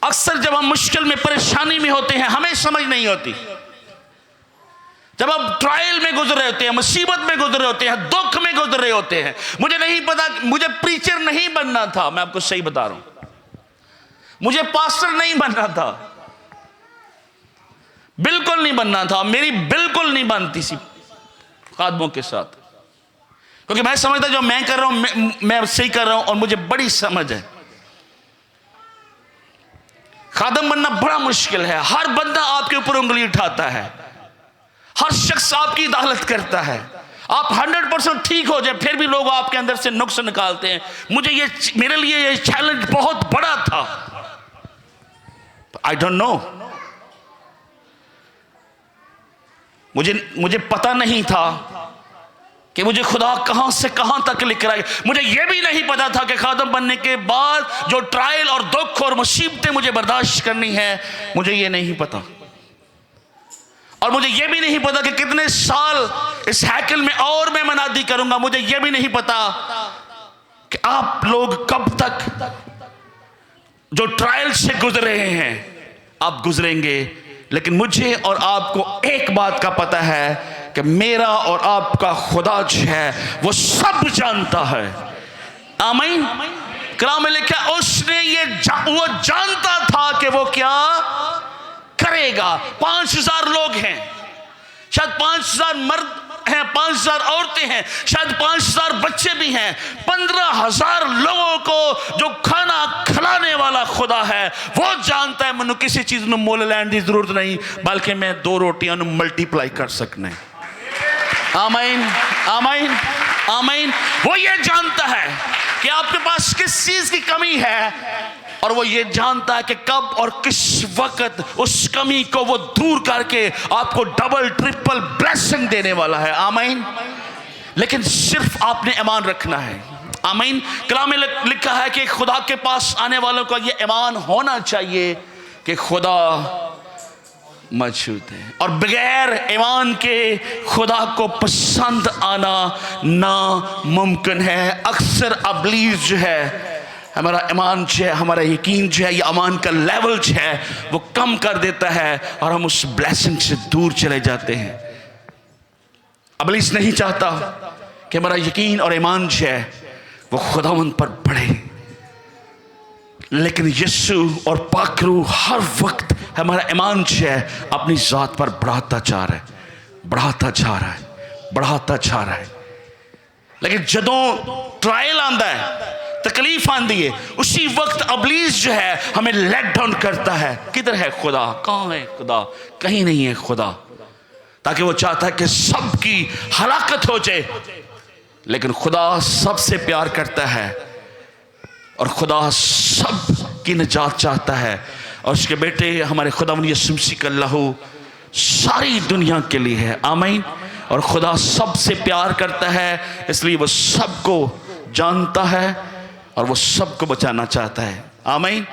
اکثر جب ہم مشکل میں پریشانی میں ہوتے ہیں ہمیں سمجھ نہیں ہوتی. جب ہم ٹرائل میں گزر رہے ہوتے ہیں, مصیبت میں گزر رہے ہوتے ہیں, دکھ میں گزر رہے ہوتے ہیں. مجھے نہیں پتا, مجھے پریچر نہیں بننا تھا, میں آپ کو صحیح بتا رہا ہوں. مجھے پاسٹر نہیں بننا تھا, بالکل نہیں بننا تھا. میری بالکل نہیں بنتی سی خادموں کے ساتھ, کیونکہ میں سمجھتا جو میں کر رہا ہوں میں صحیح کر رہا ہوں, اور مجھے بڑی سمجھ ہے. خادم بننا بڑا مشکل ہے. ہر بندہ آپ کے اوپر انگلی اٹھاتا ہے, ہر شخص آپ کی عدالت کرتا ہے. آپ 100% ٹھیک ہو جائے پھر بھی لوگ آپ کے اندر سے نقص نکالتے ہیں. میرے لیے یہ چیلنج بہت بڑا تھا. I don't know. مجھے پتہ نہیں تھا کہ مجھے خدا کہاں سے کہاں تک لے کر آئے. مجھے یہ بھی نہیں پتا تھا کہ خادم بننے کے بعد جو ٹرائل اور دکھ اور مصیبتیں مجھے برداشت کرنی ہے, مجھے یہ نہیں پتا. اور مجھے یہ بھی نہیں پتا کہ کتنے سال اس ہیکل میں اور میں منادی کروں گا. مجھے یہ بھی نہیں پتا کہ آپ لوگ کب تک جو ٹرائل سے گزر رہے ہیں آپ گزریں گے. لیکن مجھے اور آپ کو ایک بات کا پتہ ہے کہ میرا اور آپ کا خدا جو ہے وہ سب جانتا ہے. آمین. کلام میں لکھا اس نے وہ جانتا تھا کہ وہ کیا کرے گا. 5000 لوگ ہیں, شاید 5000 مرد ہیں, 5000 عورتیں ہیں, شاید 5000 بچے بھی ہیں. 15000 لوگوں کو جو کھانا کھلانے والا خدا ہے وہ جانتا ہے منو کسی چیز نو مول لین دی ضرورت نہیں, بلکہ میں 2 روٹیاں نو ملٹی پلائی کر سکنے. آمین آمین آمین. وہ یہ جانتا ہے کہ آپ کے پاس کس چیز کی کمی ہے, اور وہ یہ جانتا ہے کہ کب اور کس وقت اس کمی کو وہ دور کر کے آپ کو ڈبل ٹرپل بلیسنگ دینے والا ہے. آمین. لیکن صرف آپ نے ایمان رکھنا ہے. آمین. کلام میں لکھا ہے کہ خدا کے پاس آنے والوں کا یہ ایمان ہونا چاہیے کہ خدا موجود ہے, اور بغیر ایمان کے خدا کو پسند آنا ناممکن ہے. اکثر ابلیس جو ہے ہمارا ایمان جو ہے, ہمارا یقین جو ہے, یہ ایمان کا لیول جو ہے وہ کم کر دیتا ہے, اور ہم اس بلیسنگ سے دور چلے جاتے ہیں. ابلیس نہیں چاہتا کہ ہمارا یقین اور ایمان جو ہے وہ خداوند پر بڑھے, لیکن یسوع اور پاک روح ہر وقت ہمارا ایمان جو ہے اپنی ذات پر بڑھاتا جا رہا ہے, بڑھاتا جا رہا ہے, بڑھاتا جا رہا ہے. لیکن جدوں ٹرائل آندا ہے, تکلیف آندی ہے, اسی وقت ابلیس جو ہے ہمیں لیٹ ڈاؤن کرتا ہے. کدھر ہے خدا, کہاں ہے خدا, کہیں نہیں ہے خدا, تاکہ وہ چاہتا ہے کہ سب کی ہلاکت ہو جائے. لیکن خدا سب سے پیار کرتا ہے, اور خدا سب کی نجات چاہتا ہے, اور اس کے بیٹے ہمارے خداوند یسوع مسیح کا لہو ساری دنیا کے لیے ہے. آمین. اور خدا سب سے پیار کرتا ہے, اس لیے وہ سب کو جانتا ہے اور وہ سب کو بچانا چاہتا ہے. آمین.